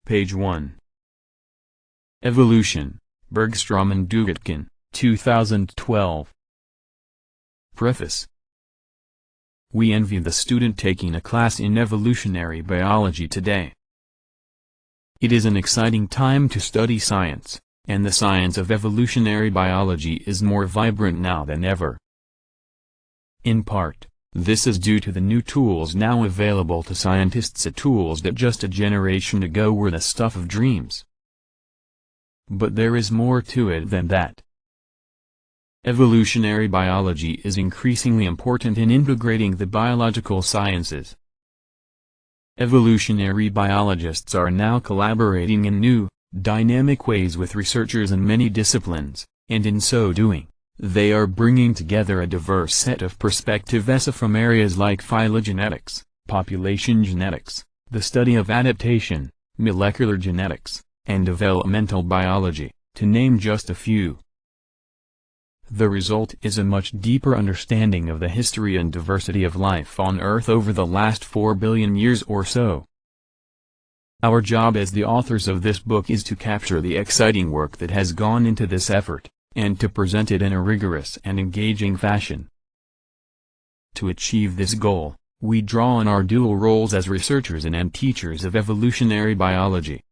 Page 1. Evolution, Bergstrom and Dugatkin, 2012. Preface. We envy the student taking a class in evolutionary biology today. It is an exciting time to study science, and the science of evolutionary biology is more vibrant now than ever. In part, this is due to the new tools now available to scientists, tools that just a generation ago were the stuff of dreams. But there is more to it than that. Evolutionary biology is increasingly important in integrating the biological sciences. Evolutionary biologists are now collaborating in new, dynamic ways with researchers in many disciplines, and in so doing, they are bringing together a diverse set of perspectives from areas like phylogenetics, population genetics, the study of adaptation, molecular genetics, and developmental biology, to name just a few. The result is a much deeper understanding of the history and diversity of life on Earth over the last 4 billion years or so. Our job as the authors of this book is to capture the exciting work that has gone into this effort, and to present it in a rigorous and engaging fashion. To achieve this goal, we draw on our dual roles as researchers and teachers of evolutionary biology.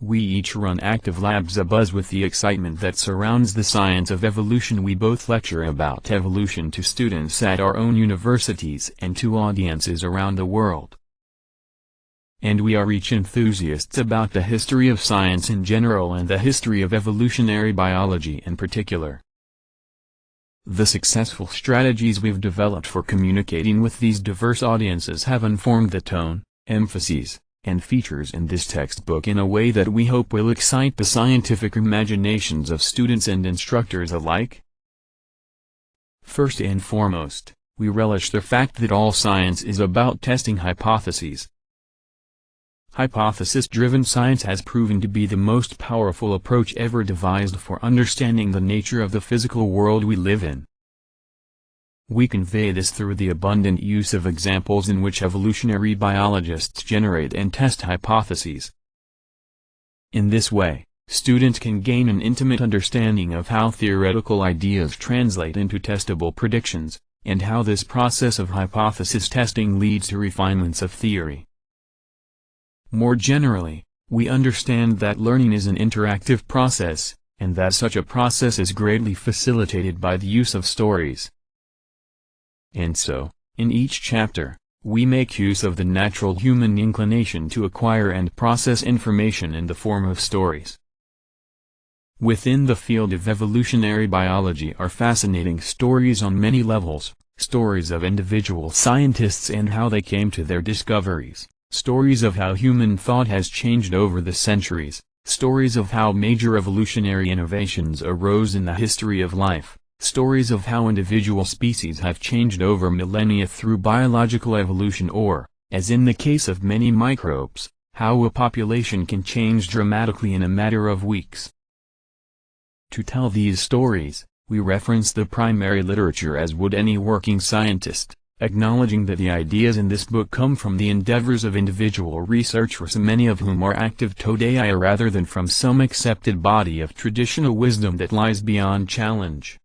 We each run active labs abuzz with the excitement that surrounds the science of evolution. We both lecture about evolution to students at our own universities and to audiences around the world. And we are each enthusiasts about the history of science in general and the history of evolutionary biology in particular. The successful strategies we've developed for communicating with these diverse audiences have informed the tone, emphases, and features in this textbook in a way that we hope will excite the scientific imaginations of students and instructors alike. First and foremost, we relish the fact that all science is about testing hypotheses. Hypothesis-driven science has proven to be the most powerful approach ever devised for understanding the nature of the physical world we live in. We convey this through the abundant use of examples in which evolutionary biologists generate and test hypotheses. In this way, students can gain an intimate understanding of how theoretical ideas translate into testable predictions, and how this process of hypothesis testing leads to refinements of theory. More generally, we understand that learning is an interactive process, and that such a process is greatly facilitated by the use of stories. And so, in each chapter, we make use of the natural human inclination to acquire and process information in the form of stories. Within the field of evolutionary biology are fascinating stories on many levels, stories of individual scientists and how they came to their discoveries. Stories of how human thought has changed over the centuries, stories of how major evolutionary innovations arose in the history of life, stories of how individual species have changed over millennia through biological evolution or, as in the case of many microbes, how a population can change dramatically in a matter of weeks. To tell these stories, we reference the primary literature as would any working scientist, acknowledging that the ideas in this book come from the endeavors of individual researchers, many of whom are active today rather than from some accepted body of traditional wisdom that lies beyond challenge.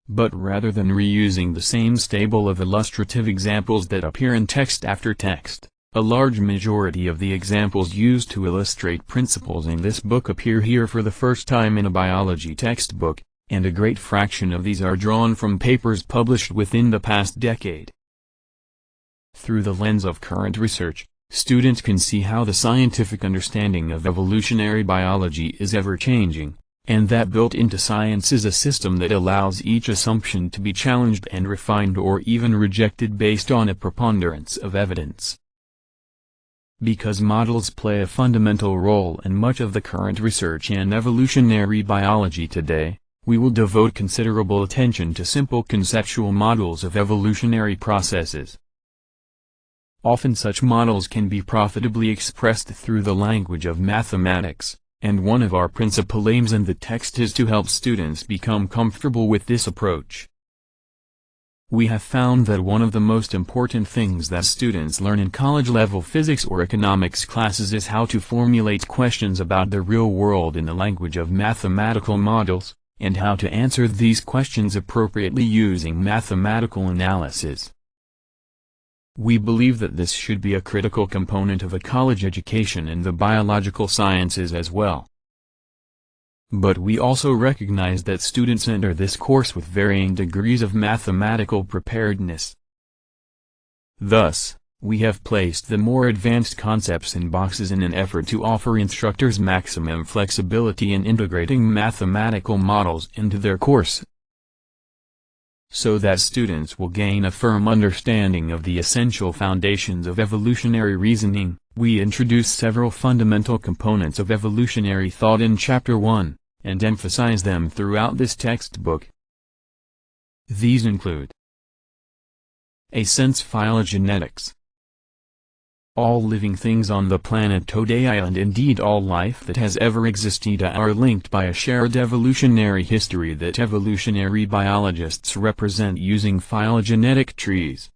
But rather than reusing the same stable of illustrative examples that appear in text after text, a large majority of the examples used to illustrate principles in this book appear here for the first time in a biology textbook, and a great fraction of these are drawn from papers published within the past decade. Through the lens of current research, students can see how the scientific understanding of evolutionary biology is ever-changing, and that built into science is a system that allows each assumption to be challenged and refined or even rejected based on a preponderance of evidence. Because models play a fundamental role in much of the current research in evolutionary biology today, we will devote considerable attention to simple conceptual models of evolutionary processes. Often such models can be profitably expressed through the language of mathematics, and one of our principal aims in the text is to help students become comfortable with this approach. We have found that one of the most important things that students learn in college-level physics or economics classes is how to formulate questions about the real world in the language of mathematical models, and how to answer these questions appropriately using mathematical analysis. We believe that this should be a critical component of a college education in the biological sciences as well. But we also recognize that students enter this course with varying degrees of mathematical preparedness. Thus, we have placed the more advanced concepts in boxes in an effort to offer instructors maximum flexibility in integrating mathematical models into their course, so that students will gain a firm understanding of the essential foundations of evolutionary reasoning. We introduce several fundamental components of evolutionary thought in Chapter 1, and emphasize them throughout this textbook. These include: A sense phylogenetics. All living things on the planet today and indeed all life that has ever existed are linked by a shared evolutionary history that evolutionary biologists represent using phylogenetic trees.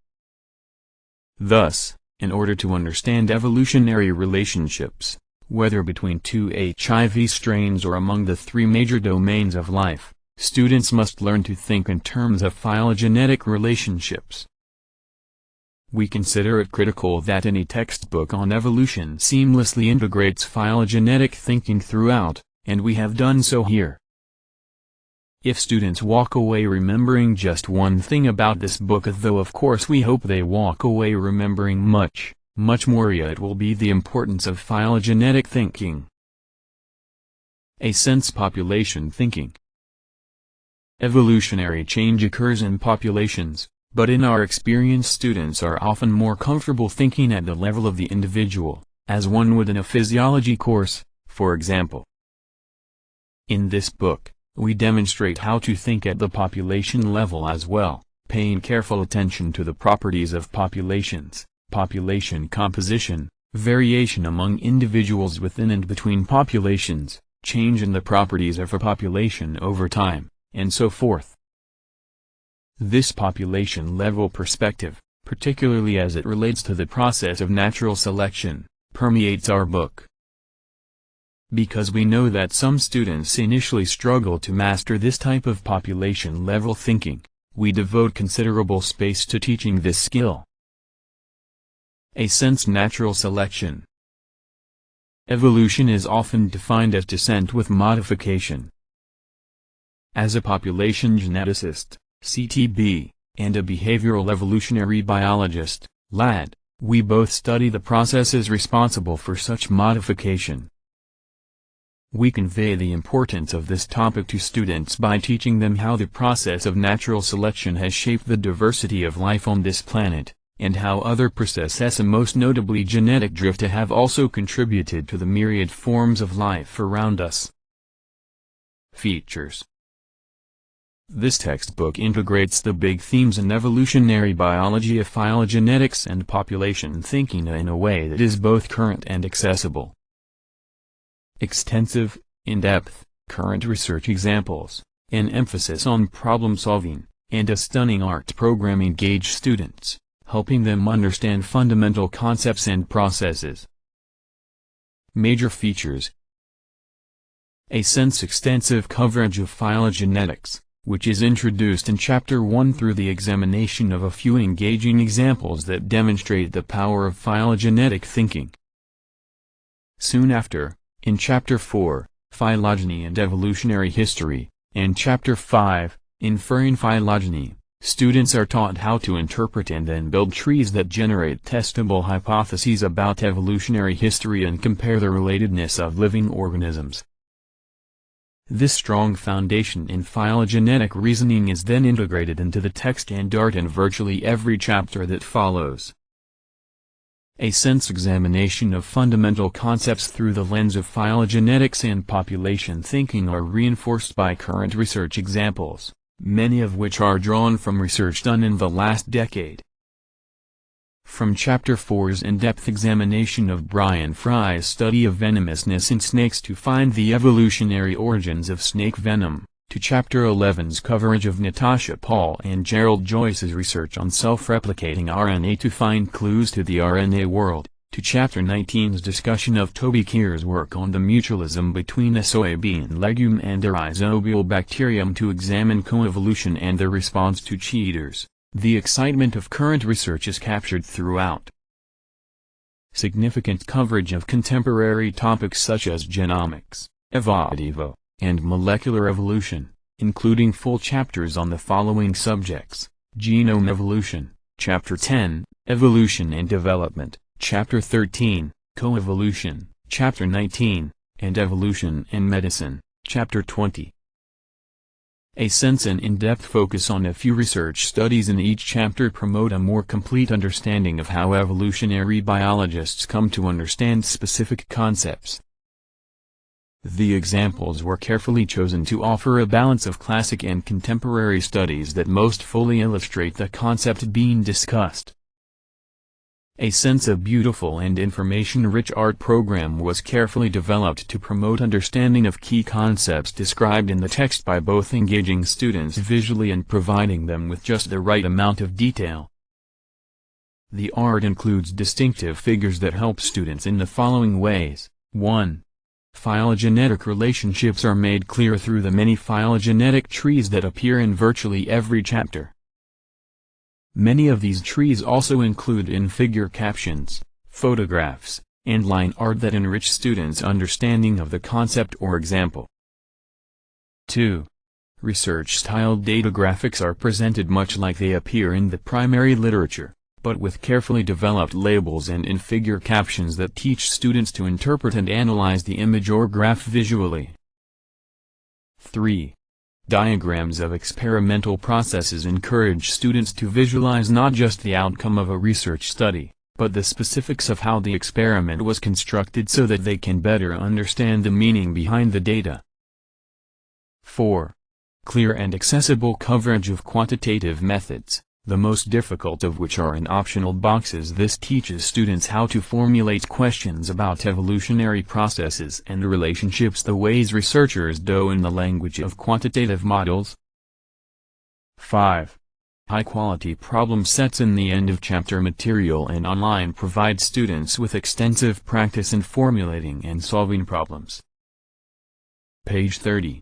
Thus, in order to understand evolutionary relationships, whether between two HIV strains or among the three major domains of life, students must learn to think in terms of phylogenetic relationships. We consider it critical that any textbook on evolution seamlessly integrates phylogenetic thinking throughout, and we have done so here. If students walk away remembering just one thing about this book, though of course we hope they walk away remembering much more, it will be the importance of phylogenetic thinking. A sense population thinking. Evolutionary change occurs in populations, but in our experience students are often more comfortable thinking at the level of the individual, as one would in a physiology course, for example. In this book, we demonstrate how to think at the population level as well, paying careful attention to the properties of populations, population composition, variation among individuals within and between populations, change in the properties of a population over time, and so forth. This population-level perspective, particularly as it relates to the process of natural selection, permeates our book. Because we know that some students initially struggle to master this type of population-level thinking, we devote considerable space to teaching this skill. A sense natural selection. Evolution is often defined as descent with modification. As a population geneticist, CTB, and a behavioral evolutionary biologist, LAD, we both study the processes responsible for such modification. We convey the importance of this topic to students by teaching them how the process of natural selection has shaped the diversity of life on this planet, and how other processes, most notably genetic drift, have also contributed to the myriad forms of life around us. Features. This textbook integrates the big themes in evolutionary biology of phylogenetics and population thinking in a way that is both current and accessible. Extensive, in-depth, current research examples, an emphasis on problem-solving, and a stunning art program engage students, helping them understand fundamental concepts and processes. Major features. A sense extensive coverage of phylogenetics, which is introduced in Chapter 1 through the examination of a few engaging examples that demonstrate the power of phylogenetic thinking. Soon after, in Chapter 4, Phylogeny and Evolutionary History, and Chapter 5, Inferring Phylogeny, students are taught how to interpret and then build trees that generate testable hypotheses about evolutionary history and compare the relatedness of living organisms. This strong foundation in phylogenetic reasoning is then integrated into the text and art in virtually every chapter that follows. A sense examination of fundamental concepts through the lens of phylogenetics and population thinking are reinforced by current research examples, many of which are drawn from research done in the last decade. From Chapter 4's in-depth examination of Brian Fry's study of venomousness in snakes to find the evolutionary origins of snake venom, to Chapter 11's coverage of Natasha Paul and Gerald Joyce's research on self-replicating RNA to find clues to the RNA world, to Chapter 19's discussion of Toby Keir's work on the mutualism between a soybean legume and a rhizobial bacterium to examine coevolution and the response to cheaters. The excitement of current research is captured throughout. Significant coverage of contemporary topics such as genomics, evo, and molecular evolution, including full chapters on the following subjects: genome evolution, Chapter 10, evolution and development, Chapter 13, coevolution, Chapter 19, and evolution and medicine, Chapter 20. A sense and in-depth focus on a few research studies in each chapter promote a more complete understanding of how evolutionary biologists come to understand specific concepts. The examples were carefully chosen to offer a balance of classic and contemporary studies that most fully illustrate the concept being discussed. A sense of beautiful and information-rich art program was carefully developed to promote understanding of key concepts described in the text by both engaging students visually and providing them with just the right amount of detail. The art includes distinctive figures that help students in the following ways. 1. Phylogenetic relationships are made clear through the many phylogenetic trees that appear in virtually every chapter. Many of these trees also include in-figure captions, photographs, and line art that enrich students' understanding of the concept or example. 2. Research-styled data graphics are presented much like they appear in the primary literature, but with carefully developed labels and in-figure captions that teach students to interpret and analyze the image or graph visually. 3. Diagrams of experimental processes encourage students to visualize not just the outcome of a research study, but the specifics of how the experiment was constructed so that they can better understand the meaning behind the data. 4. Clear and accessible coverage of quantitative methods, the most difficult of which are in optional boxes. This teaches students how to formulate questions about evolutionary processes and relationships the ways researchers do in the language of quantitative models. 5. High-quality problem sets in the end-of-chapter material and online provide students with extensive practice in formulating and solving problems. Page 30.